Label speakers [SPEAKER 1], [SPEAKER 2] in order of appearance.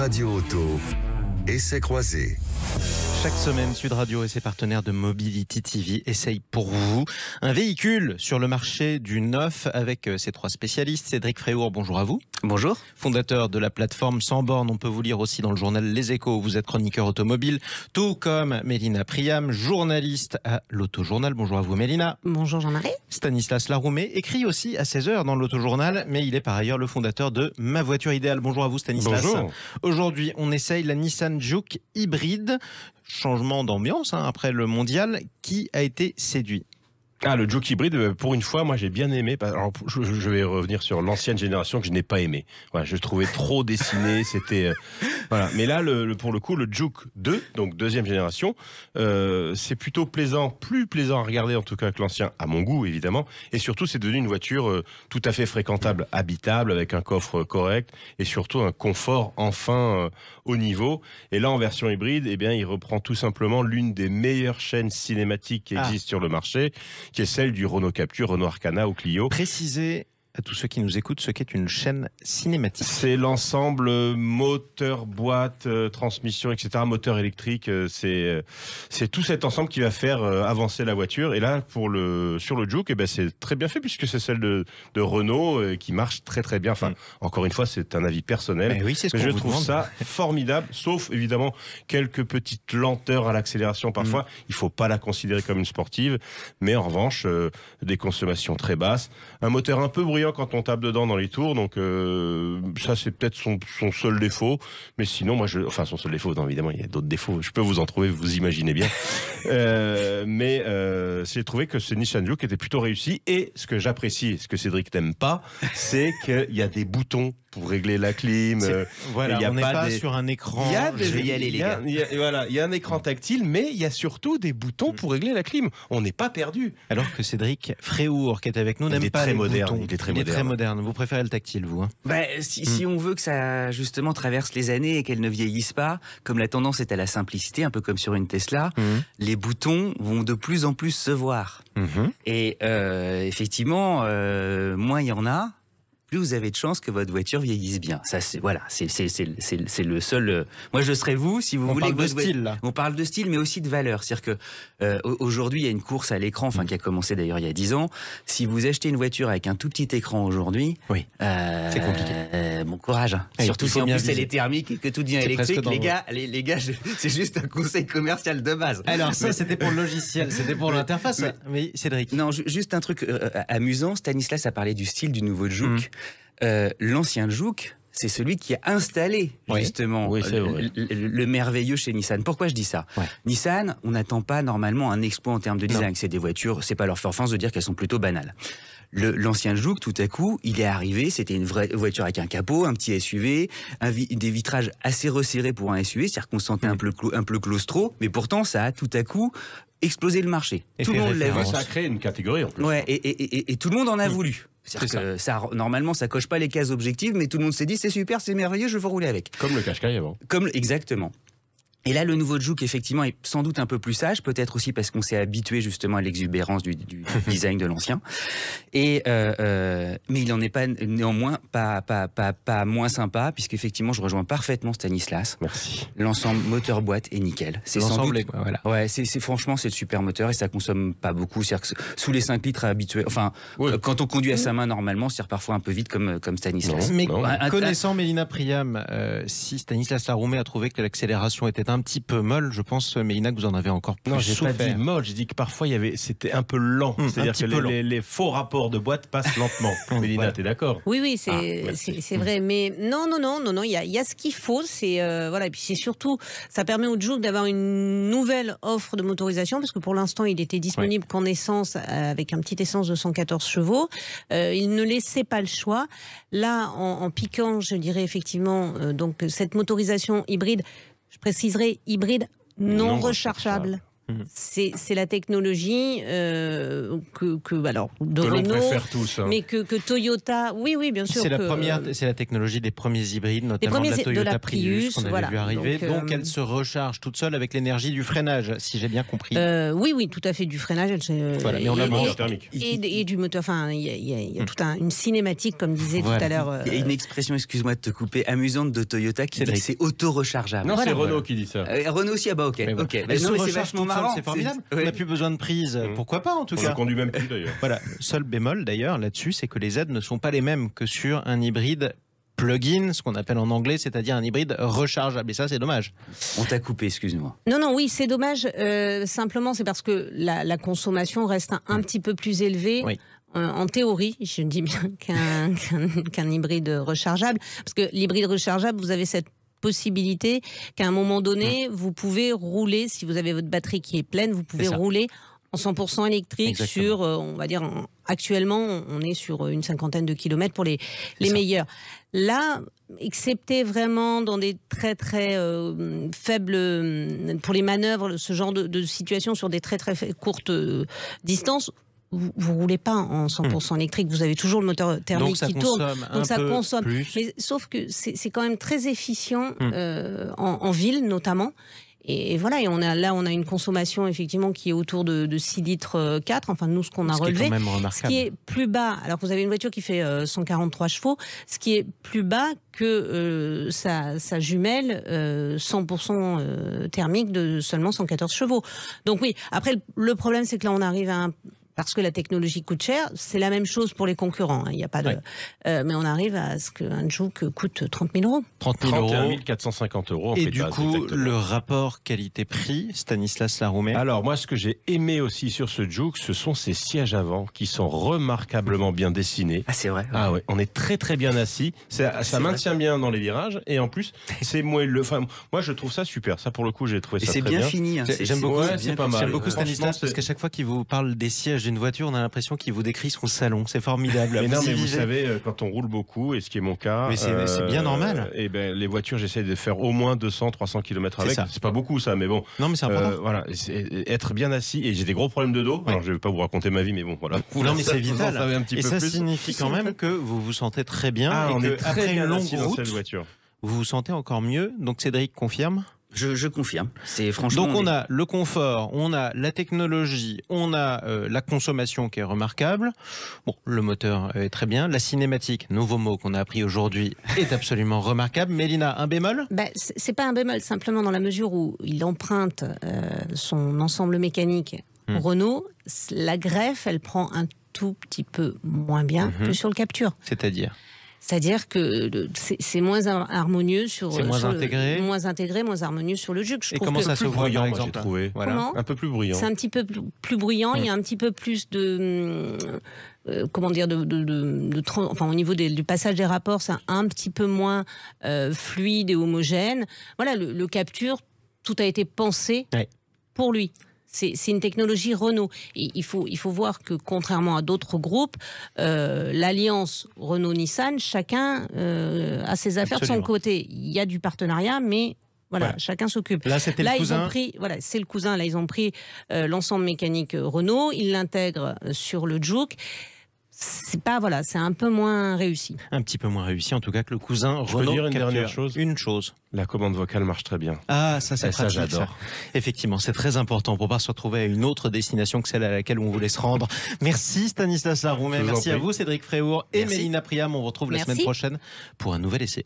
[SPEAKER 1] Radio Auto, essais croisés.
[SPEAKER 2] Chaque semaine, Sud Radio et ses partenaires de Mobility TV essayent pour vous un véhicule sur le marché du neuf avec ses trois spécialistes. Cédric Fréhour, bonjour à vous.
[SPEAKER 3] Bonjour.
[SPEAKER 2] Fondateur de la plateforme Sans Bornes, on peut vous lire aussi dans le journal Les Échos. Vous êtes chroniqueur automobile, tout comme Mélina Priam, journaliste à l'Autojournal. Bonjour à vous Mélina.
[SPEAKER 4] Bonjour Jean-Marie.
[SPEAKER 2] Stanislas Laroumet écrit aussi à 16h dans l'Autojournal, mais il est par ailleurs le fondateur de Ma Voiture Idéale. Bonjour à vous Stanislas.
[SPEAKER 5] Bonjour.
[SPEAKER 2] Aujourd'hui, on essaye la Nissan Juke hybride. Changement d'ambiance après le mondial. Qui a été séduit?
[SPEAKER 5] Le Juke hybride, pour une fois, moi j'ai bien aimé. Alors, je vais revenir sur l'ancienne génération que je n'ai pas aimé. Voilà, je trouvais trop dessiné, c'était... voilà. Mais là, pour le coup, le Juke 2, donc deuxième génération, c'est plutôt plaisant, plus plaisant à regarder en tout cas que l'ancien, à mon goût évidemment. Et surtout, c'est devenu une voiture tout à fait fréquentable, habitable, avec un coffre correct et surtout un confort enfin haut niveau. Et là, en version hybride, eh bien, il reprend tout simplement l'une des meilleures chaînes cinématiques qui existent sur le marché, qui est celle du Renault Captur, Renault Arcana ou Clio.
[SPEAKER 2] Précisez à tous ceux qui nous écoutent ce qu'est une chaîne cinématique.
[SPEAKER 5] C'est l'ensemble moteur, boîte, transmission, etc. Moteur électrique, c'est tout cet ensemble qui va faire avancer la voiture. Et là, sur le Juke, eh ben, c'est très bien fait puisque c'est celle de Renault qui marche très très bien. Enfin, encore une fois, c'est un avis personnel.
[SPEAKER 2] Mais oui, c'est ce qu'on
[SPEAKER 5] je
[SPEAKER 2] vous
[SPEAKER 5] trouve
[SPEAKER 2] demande.
[SPEAKER 5] ça formidable, sauf évidemment quelques petites lenteurs à l'accélération parfois. Il faut pas la considérer comme une sportive, mais en revanche, des consommations très basses, un moteur un peu bruyant quand on tape dedans dans les tours, donc ça c'est peut-être son seul défaut, mais sinon enfin son seul défaut, non évidemment il y a d'autres défauts, je peux vous en trouver, vous imaginez bien, mais j'ai trouvé que ce Nissan Juke était plutôt réussi, et ce que j'apprécie, ce que Cédric n'aime pas, c'est qu'il y a des boutons pour régler la clim.
[SPEAKER 2] Voilà, on n'est pas sur un écran.
[SPEAKER 3] Je vais y aller, les gars.
[SPEAKER 5] Il y a un écran tactile, mais il y a surtout des boutons pour régler la clim. On n'est pas perdu.
[SPEAKER 2] Alors que Cédric Fréhour, qui est avec nous, n'aime pas les boutons.
[SPEAKER 5] Il est très moderne.
[SPEAKER 2] Vous préférez le tactile, vous
[SPEAKER 3] Si on veut que ça justement traverse les années et qu'elle ne vieillisse pas, comme la tendance est à la simplicité, un peu comme sur une Tesla, les boutons vont de plus en plus se voir. Et effectivement, moins il y en a, plus vous avez de chances que votre voiture vieillisse bien. Ça, c'est le seul. Moi, je serais vous si vous voulez.
[SPEAKER 2] On parle de style, là.
[SPEAKER 3] On parle de style, mais aussi de valeur. C'est-à-dire que aujourd'hui, il y a une course à l'écran, qui a commencé d'ailleurs il y a 10 ans. Si vous achetez une voiture avec un tout petit écran aujourd'hui,
[SPEAKER 2] c'est compliqué.
[SPEAKER 3] Bon courage.
[SPEAKER 2] Et
[SPEAKER 3] surtout si en plus elle est thermique et que tout devient électrique. Les gars, c'est juste un conseil commercial de base.
[SPEAKER 2] Alors ça, c'était pour le logiciel, c'était pour l'interface. Mais Cédric.
[SPEAKER 3] Non, juste un truc amusant. Stanislas a parlé du style du nouveau Juke. L'ancien Juke, c'est celui qui a installé justement le merveilleux chez Nissan. Pourquoi je dis ça? Nissan, on n'attend pas normalement un exploit en termes de design. C'est des voitures, c'est pas leur force de dire qu'elles sont plutôt banales. L'ancien Juke, tout à coup, il est arrivé, c'était une vraie voiture avec un capot, un petit SUV, des vitrages assez resserrés pour un SUV, c'est-à-dire qu'on sentait un peu claustro, mais pourtant ça a tout à coup explosé le marché.
[SPEAKER 2] Et
[SPEAKER 3] tout le monde l'a vu.
[SPEAKER 5] Ça a créé une catégorie en plus.
[SPEAKER 3] Et tout le monde en a voulu. C'est-à-dire que ça, normalement, ça coche pas les cases objectives, mais tout le monde s'est dit c'est super, c'est merveilleux, je veux rouler avec.
[SPEAKER 5] Comme le Qashqai avant.
[SPEAKER 3] Exactement. Et là, le nouveau Juke, effectivement, est sans doute un peu plus sage, peut-être aussi parce qu'on s'est habitué justement à l'exubérance du design de l'ancien. Mais il n'en est pas néanmoins pas moins sympa, puisqu'effectivement, je rejoins parfaitement Stanislas.
[SPEAKER 5] Merci.
[SPEAKER 3] L'ensemble moteur-boîte est nickel. C'est sans doute,
[SPEAKER 2] voilà.
[SPEAKER 3] Franchement, c'est le super moteur et ça consomme pas beaucoup. C'est-à-dire que sous les 5 litres habitués, quand on conduit à sa main normalement, c'est parfois un peu vite comme Stanislas.
[SPEAKER 2] Mais connaissant Mélina Priam, si Stanislas Laroumet a trouvé que l'accélération était un petit peu molle, je pense, Mélina, que vous en avez encore plus souffert.
[SPEAKER 5] Non, j'ai pas dit molle, j'ai dit que parfois c'était un peu lent. C'est-à-dire que les faux rapports de boîte passent lentement. Mélina, t'es d'accord?
[SPEAKER 4] Oui, c'est vrai. Mais non, il y a ce qu'il faut. Et puis c'est surtout, ça permet au Juke d'avoir une nouvelle offre de motorisation, parce que pour l'instant, il était disponible qu'en essence, avec un petit essence de 114 chevaux. Il ne laissait pas le choix. Là, en piquant, je dirais effectivement, donc cette motorisation hybride, je préciserai hybride non rechargeable. C'est la technologie alors, de Renault,
[SPEAKER 5] préfère tous, hein.
[SPEAKER 4] mais que Toyota, oui, bien sûr.
[SPEAKER 2] C'est la technologie des premiers hybrides, notamment de la Toyota Prius qu'on avait vu arriver. Donc elle se recharge toute seule avec l'énergie du freinage, si j'ai bien compris.
[SPEAKER 4] Oui, tout à fait, du freinage.
[SPEAKER 5] Et on a le moteur thermique.
[SPEAKER 4] Et du moteur. Enfin, il y a toute une cinématique, comme disait tout à l'heure.
[SPEAKER 3] Il y a une expression, excuse-moi de te couper, amusante de Toyota qui dit que c'est auto-rechargeable.
[SPEAKER 5] Non, c'est Renault qui dit ça.
[SPEAKER 3] Renault aussi, ok.
[SPEAKER 2] Mais c'est vachement marrant. C'est formidable. On n'a plus besoin de prise. Pourquoi pas, en tout cas.
[SPEAKER 5] On ne conduit même plus, d'ailleurs.
[SPEAKER 2] Voilà. Seul bémol, d'ailleurs, là-dessus, c'est que les aides ne sont pas les mêmes que sur un hybride plug-in, ce qu'on appelle en anglais, c'est-à-dire un hybride rechargeable. Et ça, c'est dommage.
[SPEAKER 3] On t'a coupé, excuse-moi.
[SPEAKER 4] Non, oui, c'est dommage. Simplement, c'est parce que la consommation reste un petit peu plus élevée.
[SPEAKER 2] Oui.
[SPEAKER 4] En théorie, je dis bien qu'un hybride rechargeable. Parce que l'hybride rechargeable, vous avez cette possibilité qu'à un moment donné, vous pouvez rouler, si vous avez votre batterie qui est pleine, vous pouvez rouler en 100% électrique. Exactement. Sur, on va dire, actuellement, on est sur une 50aine de kilomètres pour les meilleurs. Là, excepté vraiment dans des très faibles, pour les manœuvres, ce genre de situation sur des très courtes distances, vous roulez pas en 100% électrique, vous avez toujours le moteur thermique qui tourne, donc ça consomme. Mais sauf que c'est quand même très efficient en ville notamment. Et voilà, et on a une consommation effectivement qui est autour de 6 litres 4, enfin nous ce qu'on a relevé, ce qui est plus bas, alors que vous avez une voiture qui fait 143 chevaux, ce qui est plus bas que sa jumelle 100% thermique de seulement 114 chevaux. Donc oui, après le problème c'est que là on arrive à parce que la technologie coûte cher, c'est la même chose pour les concurrents. Il n'y a pas de, mais on arrive à ce qu'un Juke coûte 30 000 euros.
[SPEAKER 2] 31
[SPEAKER 5] 450 euros.
[SPEAKER 2] Et du coup, le rapport qualité-prix, Stanislas Laroumet.
[SPEAKER 5] Alors moi, ce que j'ai aimé aussi sur ce Juke, ce sont ses sièges avant qui sont remarquablement bien dessinés.
[SPEAKER 3] Ah c'est vrai.
[SPEAKER 5] Ah ouais, on est très bien assis. Ça maintient bien dans les virages et en plus c'est moelleux. Enfin, moi je trouve ça super. Ça pour le coup, j'ai trouvé ça très bien.
[SPEAKER 3] C'est bien fini. Hein.
[SPEAKER 2] J'aime beaucoup.
[SPEAKER 5] C'est pas mal.
[SPEAKER 2] J'aime beaucoup Stanislas parce qu'à chaque fois qu'il vous parle des sièges d'une voiture, on a l'impression qu'il vous décrit son salon. C'est formidable.
[SPEAKER 5] Mais non, mais vous savez, quand on roule beaucoup, et ce qui est mon cas...
[SPEAKER 2] Mais c'est bien normal.
[SPEAKER 5] Et ben, les voitures, j'essaie de faire au moins 200-300 km avec. C'est pas beaucoup ça, mais bon.
[SPEAKER 2] Non, mais c'est important.
[SPEAKER 5] Voilà, être bien assis. Et j'ai des gros problèmes de dos. Ouais. Alors, je vais pas vous raconter ma vie, mais bon, voilà.
[SPEAKER 2] Non, mais c'est vital.
[SPEAKER 5] Et
[SPEAKER 2] ça signifie quand même que vous vous sentez très bien.
[SPEAKER 5] Ah,
[SPEAKER 2] et
[SPEAKER 5] après une longue route,
[SPEAKER 2] vous vous sentez encore mieux. Donc Cédric confirme.
[SPEAKER 3] Je confirme. C'est franchement.
[SPEAKER 2] Donc on a le confort, on a la technologie, on a la consommation qui est remarquable. Bon, le moteur est très bien. La cinématique, nouveau mot qu'on a appris aujourd'hui, est absolument remarquable. Mélina, un bémol ?
[SPEAKER 4] C'est pas un bémol, simplement dans la mesure où il emprunte son ensemble mécanique Renault. La greffe, elle prend un tout petit peu moins bien que sur le Captur. C'est-à-dire que c'est moins harmonieux sur...
[SPEAKER 2] C'est moins intégré.
[SPEAKER 4] Moins intégré, moins harmonieux sur le Juke.
[SPEAKER 2] Et comment ça se voit, par exemple,
[SPEAKER 5] un peu plus bruyant.
[SPEAKER 4] C'est un petit peu plus bruyant, il y a un petit peu plus de... comment dire, enfin, au niveau du passage des rapports, c'est un petit peu moins fluide et homogène. Voilà, le Captur, tout a été pensé pour lui. C'est une technologie Renault. Et il faut voir que, contrairement à d'autres groupes, l'alliance Renault-Nissan, chacun a ses affaires de son côté. Il y a du partenariat, mais voilà, chacun s'occupe.
[SPEAKER 2] Là, c'était le cousin.
[SPEAKER 4] C'est le cousin. Là, ils ont pris l'ensemble mécanique Renault, ils l'intègrent sur le Juke. C'est un peu moins réussi.
[SPEAKER 2] Un petit peu moins réussi, en tout cas, que le cousin Renault.
[SPEAKER 5] Je peux dire une dernière chose.
[SPEAKER 2] Une chose.
[SPEAKER 5] La commande vocale marche très bien.
[SPEAKER 2] Ah, ça c'est pratique.
[SPEAKER 5] Ça, j'adore.
[SPEAKER 2] Effectivement, c'est très important pour pas se retrouver à une autre destination que celle à laquelle on voulait se rendre. Merci Stanislas Laroumet, merci à vous Cédric Fréhour et Mélina Priam. On vous retrouve la semaine prochaine pour un nouvel essai.